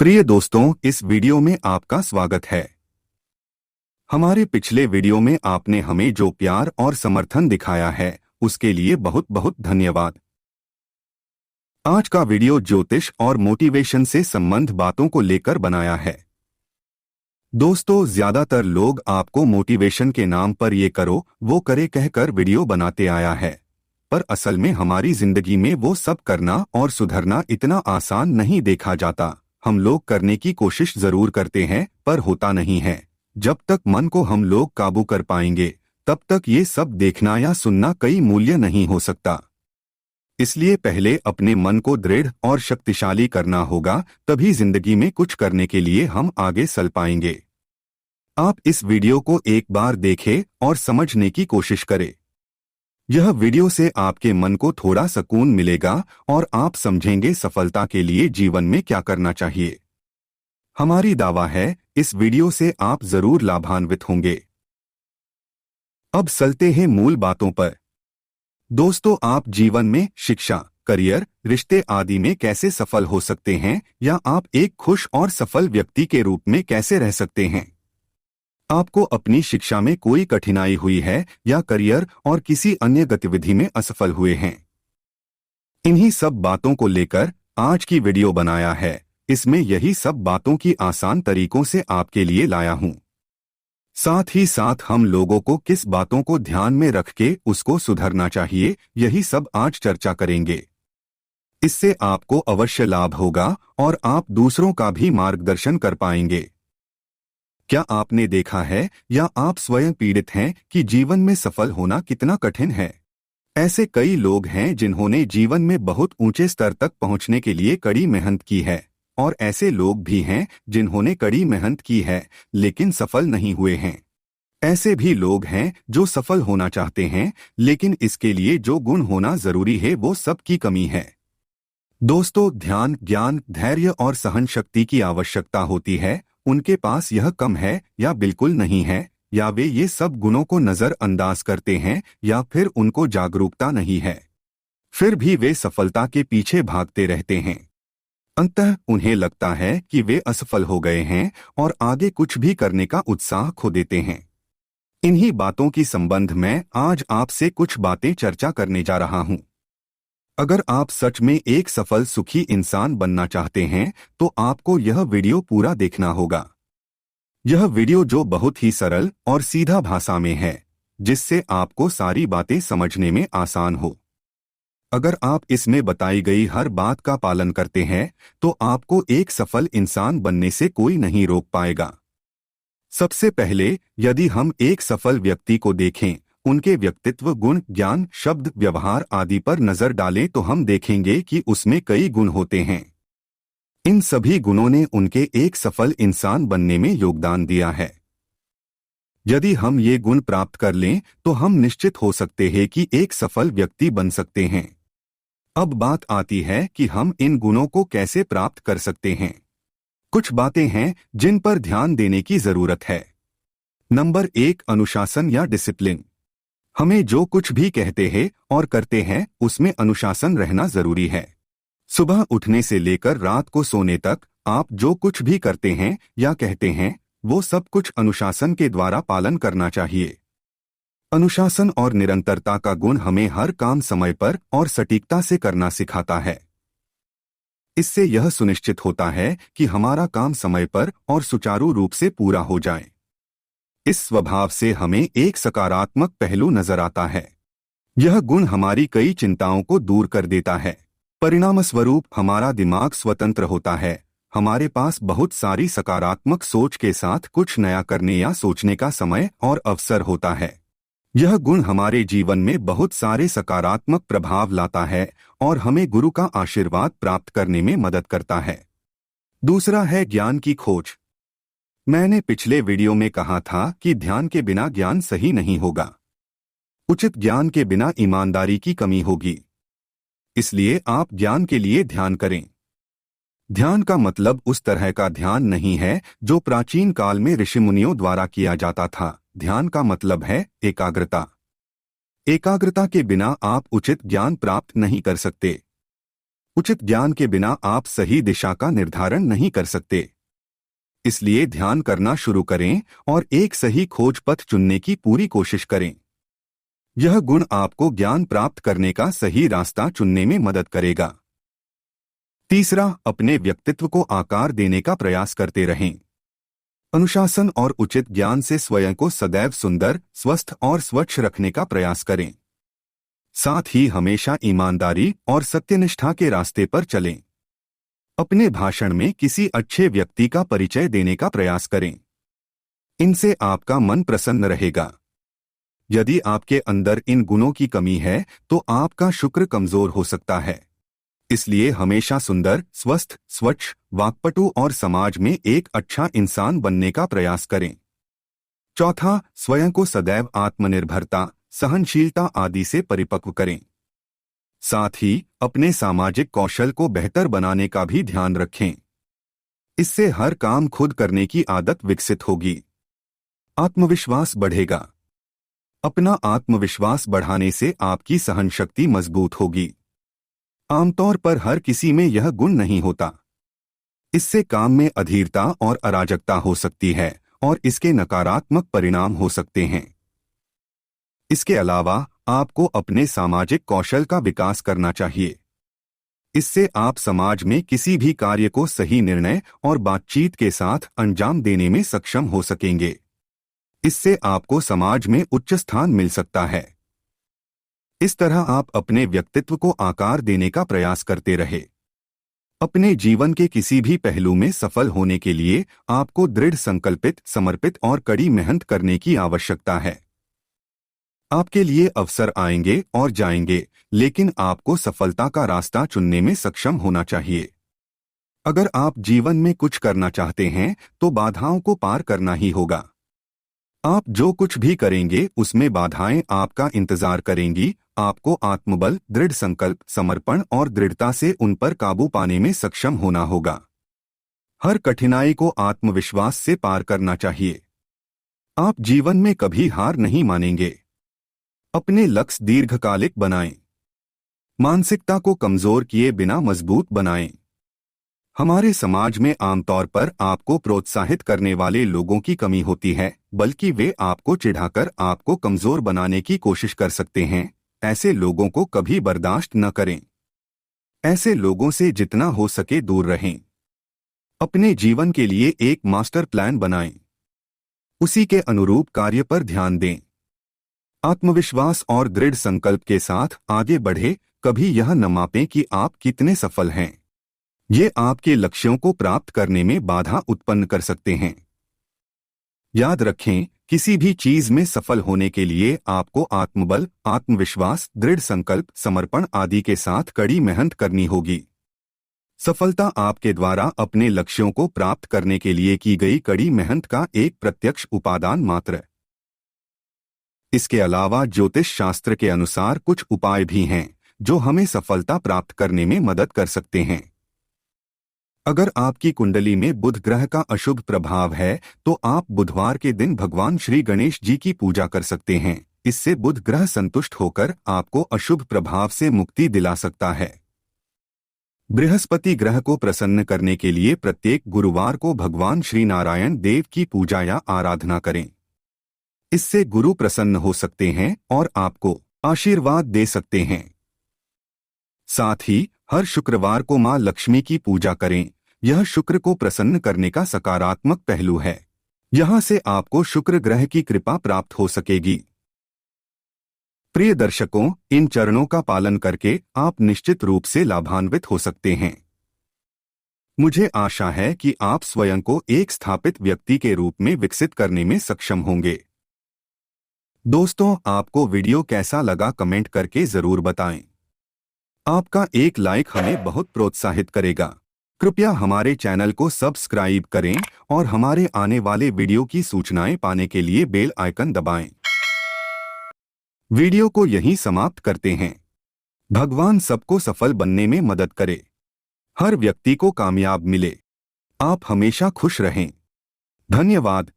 प्रिय दोस्तों, इस वीडियो में आपका स्वागत है। हमारे पिछले वीडियो में आपने हमें जो प्यार और समर्थन दिखाया है उसके लिए बहुत बहुत धन्यवाद। आज का वीडियो ज्योतिष और मोटिवेशन से संबंध बातों को लेकर बनाया है। दोस्तों, ज्यादातर लोग आपको मोटिवेशन के नाम पर ये करो वो करे कहकर वीडियो बनाते आया है, पर असल में हमारी जिंदगी में वो सब करना और सुधरना इतना आसान नहीं देखा जाता। हम लोग करने की कोशिश जरूर करते हैं पर होता नहीं है। जब तक मन को हम लोग काबू कर पाएंगे तब तक ये सब देखना या सुनना कई मूल्य नहीं हो सकता। इसलिए पहले अपने मन को दृढ़ और शक्तिशाली करना होगा, तभी जिंदगी में कुछ करने के लिए हम आगे चल पाएंगे। आप इस वीडियो को एक बार देखें और समझने की कोशिश करें। यह वीडियो से आपके मन को थोड़ा सुकून मिलेगा और आप समझेंगे सफलता के लिए जीवन में क्या करना चाहिए। हमारी दावा है इस वीडियो से आप जरूर लाभान्वित होंगे। अब चलते हैं मूल बातों पर। दोस्तों, आप जीवन में शिक्षा, करियर, रिश्ते आदि में कैसे सफल हो सकते हैं, या आप एक खुश और सफल व्यक्ति के रूप में कैसे रह सकते हैं। आपको अपनी शिक्षा में कोई कठिनाई हुई है या करियर और किसी अन्य गतिविधि में असफल हुए हैं, इन्हीं सब बातों को लेकर आज की वीडियो बनाया है। इसमें यही सब बातों की आसान तरीकों से आपके लिए लाया हूं। साथ ही साथ हम लोगों को किस बातों को ध्यान में रख के उसको सुधरना चाहिए, यही सब आज चर्चा करेंगे। इससे आपको अवश्य लाभ होगा और आप दूसरों का भी मार्गदर्शन कर पाएंगे। क्या आपने देखा है या आप स्वयं पीड़ित हैं कि जीवन में सफल होना कितना कठिन है। ऐसे कई लोग हैं जिन्होंने जीवन में बहुत ऊंचे स्तर तक पहुंचने के लिए कड़ी मेहनत की है, और ऐसे लोग भी हैं जिन्होंने कड़ी मेहनत की है लेकिन सफल नहीं हुए हैं। ऐसे भी लोग हैं जो सफल होना चाहते हैं, लेकिन इसके लिए जो गुण होना जरूरी है वो सब की कमी है। दोस्तों, ध्यान, ज्ञान, धैर्य और सहन शक्ति की आवश्यकता होती है। उनके पास यह कम है या बिल्कुल नहीं है, या वे ये सब गुणों को नजरअंदाज करते हैं, या फिर उनको जागरूकता नहीं है। फिर भी वे सफलता के पीछे भागते रहते हैं। अंततः उन्हें लगता है कि वे असफल हो गए हैं और आगे कुछ भी करने का उत्साह खो देते हैं। इन्हीं बातों की संबंध में आज आपसे कुछ बातें चर्चा करने जा रहा हूं। अगर आप सच में एक सफल सुखी इंसान बनना चाहते हैं तो आपको यह वीडियो पूरा देखना होगा। यह वीडियो जो बहुत ही सरल और सीधा भाषा में है, जिससे आपको सारी बातें समझने में आसान हो। अगर आप इसमें बताई गई हर बात का पालन करते हैं तो आपको एक सफल इंसान बनने से कोई नहीं रोक पाएगा। सबसे पहले, यदि हम एक सफल व्यक्ति को देखें, उनके व्यक्तित्व, गुण, ज्ञान, शब्द, व्यवहार आदि पर नजर डालें तो हम देखेंगे कि उसमें कई गुण होते हैं। इन सभी गुणों ने उनके एक सफल इंसान बनने में योगदान दिया है। यदि हम ये गुण प्राप्त कर लें तो हम निश्चित हो सकते हैं कि एक सफल व्यक्ति बन सकते हैं। अब बात आती है कि हम इन गुणों को कैसे प्राप्त कर सकते हैं। कुछ बातें हैं जिन पर ध्यान देने की जरूरत है। नंबर 1, अनुशासन या डिसिप्लिन। हमें जो कुछ भी कहते हैं और करते हैं उसमें अनुशासन रहना जरूरी है। सुबह उठने से लेकर रात को सोने तक आप जो कुछ भी करते हैं या कहते हैं वो सब कुछ अनुशासन के द्वारा पालन करना चाहिए। अनुशासन और निरंतरता का गुण हमें हर काम समय पर और सटीकता से करना सिखाता है। इससे यह सुनिश्चित होता है कि हमारा काम समय पर और सुचारू रूप से पूरा हो जाए। इस स्वभाव से हमें एक सकारात्मक पहलू नजर आता है। यह गुण हमारी कई चिंताओं को दूर कर देता है। परिणामस्वरूप हमारा दिमाग स्वतंत्र होता है। हमारे पास बहुत सारी सकारात्मक सोच के साथ कुछ नया करने या सोचने का समय और अवसर होता है। यह गुण हमारे जीवन में बहुत सारे सकारात्मक प्रभाव लाता है और हमें गुरु का आशीर्वाद प्राप्त करने में मदद करता है। दूसरा है ज्ञान की खोज। मैंने पिछले वीडियो में कहा था कि ध्यान के बिना ज्ञान सही नहीं होगा। उचित ज्ञान के बिना ईमानदारी की कमी होगी। इसलिए आप ज्ञान के लिए ध्यान करें। ध्यान का मतलब उस तरह का ध्यान नहीं है जो प्राचीन काल में ऋषि मुनियों द्वारा किया जाता था। ध्यान का मतलब है एकाग्रता। एकाग्रता के बिना आप उचित ज्ञान प्राप्त नहीं कर सकते। उचित ज्ञान के बिना आप सही दिशा का निर्धारण नहीं कर सकते। इसलिए ध्यान करना शुरू करें और एक सही खोज पथ चुनने की पूरी कोशिश करें। यह गुण आपको ज्ञान प्राप्त करने का सही रास्ता चुनने में मदद करेगा। तीसरा, अपने व्यक्तित्व को आकार देने का प्रयास करते रहें। अनुशासन और उचित ज्ञान से स्वयं को सदैव सुंदर, स्वस्थ और स्वच्छ रखने का प्रयास करें। साथ ही हमेशा ईमानदारी और सत्यनिष्ठा के रास्ते पर चलें। अपने भाषण में किसी अच्छे व्यक्ति का परिचय देने का प्रयास करें। इनसे आपका मन प्रसन्न रहेगा। यदि आपके अंदर इन गुणों की कमी है तो आपका शुक्र कमजोर हो सकता है। इसलिए हमेशा सुंदर, स्वस्थ, स्वच्छ, वाक्पटु और समाज में एक अच्छा इंसान बनने का प्रयास करें। चौथा, स्वयं को सदैव आत्मनिर्भरता, सहनशीलता आदि से परिपक्व करें। साथ ही अपने सामाजिक कौशल को बेहतर बनाने का भी ध्यान रखें। इससे हर काम खुद करने की आदत विकसित होगी। आत्मविश्वास बढ़ेगा। अपना आत्मविश्वास बढ़ाने से आपकी सहनशक्ति मजबूत होगी। आमतौर पर हर किसी में यह गुण नहीं होता। इससे काम में अधीरता और अराजकता हो सकती है और इसके नकारात्मक परिणाम हो सकते हैं। इसके अलावा आपको अपने सामाजिक कौशल का विकास करना चाहिए। इससे आप समाज में किसी भी कार्य को सही निर्णय और बातचीत के साथ अंजाम देने में सक्षम हो सकेंगे। इससे आपको समाज में उच्च स्थान मिल सकता है। इस तरह आप अपने व्यक्तित्व को आकार देने का प्रयास करते रहे। अपने जीवन के किसी भी पहलू में सफल होने के लिए आपको दृढ़ संकल्पित, समर्पित और कड़ी मेहनत करने की आवश्यकता है। आपके लिए अवसर आएंगे और जाएंगे, लेकिन आपको सफलता का रास्ता चुनने में सक्षम होना चाहिए। अगर आप जीवन में कुछ करना चाहते हैं तो बाधाओं को पार करना ही होगा। आप जो कुछ भी करेंगे उसमें बाधाएं आपका इंतजार करेंगी। आपको आत्मबल, दृढ़ संकल्प, समर्पण और दृढ़ता से उन पर काबू पाने में सक्षम होना होगा। हर कठिनाई को आत्मविश्वास से पार करना चाहिए। आप जीवन में कभी हार नहीं मानेंगे। अपने लक्ष्य दीर्घकालिक बनाएं। मानसिकता को कमजोर किए बिना मजबूत बनाएं। हमारे समाज में आमतौर पर आपको प्रोत्साहित करने वाले लोगों की कमी होती है, बल्कि वे आपको चिढ़ाकर आपको कमजोर बनाने की कोशिश कर सकते हैं। ऐसे लोगों को कभी बर्दाश्त न करें। ऐसे लोगों से जितना हो सके दूर रहें। अपने जीवन के लिए एक मास्टर प्लान बनाएं। उसी के अनुरूप कार्य पर ध्यान दें। आत्मविश्वास और दृढ़ संकल्प के साथ आगे बढ़े। कभी यह न मापें कि आप कितने सफल हैं। ये आपके लक्ष्यों को प्राप्त करने में बाधा उत्पन्न कर सकते हैं। याद रखें, किसी भी चीज में सफल होने के लिए आपको आत्मबल, आत्मविश्वास, दृढ़ संकल्प, समर्पण आदि के साथ कड़ी मेहनत करनी होगी। सफलता आपके द्वारा अपने लक्ष्यों को प्राप्त करने के लिए की गई कड़ी मेहनत का एक प्रत्यक्ष उपादान मात्र है। इसके अलावा ज्योतिष शास्त्र के अनुसार कुछ उपाय भी हैं जो हमें सफलता प्राप्त करने में मदद कर सकते हैं। अगर आपकी कुंडली में बुध ग्रह का अशुभ प्रभाव है तो आप बुधवार के दिन भगवान श्री गणेश जी की पूजा कर सकते हैं। इससे बुध ग्रह संतुष्ट होकर आपको अशुभ प्रभाव से मुक्ति दिला सकता है। बृहस्पति ग्रह को प्रसन्न करने के लिए प्रत्येक गुरुवार को भगवान श्री नारायण देव की पूजा या आराधना करें। इससे गुरु प्रसन्न हो सकते हैं और आपको आशीर्वाद दे सकते हैं। साथ ही हर शुक्रवार को मां लक्ष्मी की पूजा करें। यह शुक्र को प्रसन्न करने का सकारात्मक पहलू है। यहां से आपको शुक्र ग्रह की कृपा प्राप्त हो सकेगी। प्रिय दर्शकों, इन चरणों का पालन करके आप निश्चित रूप से लाभान्वित हो सकते हैं। मुझे आशा है कि आप स्वयं को एक स्थापित व्यक्ति के रूप में विकसित करने में सक्षम होंगे। दोस्तों, आपको वीडियो कैसा लगा कमेंट करके जरूर बताएं। आपका एक लाइक हमें बहुत प्रोत्साहित करेगा। कृपया हमारे चैनल को सब्सक्राइब करें और हमारे आने वाले वीडियो की सूचनाएं पाने के लिए बेल आइकन दबाएं। वीडियो को यहीं समाप्त करते हैं। भगवान सबको सफल बनने में मदद करे। हर व्यक्ति को कामयाब मिले। आप हमेशा खुश रहें। धन्यवाद।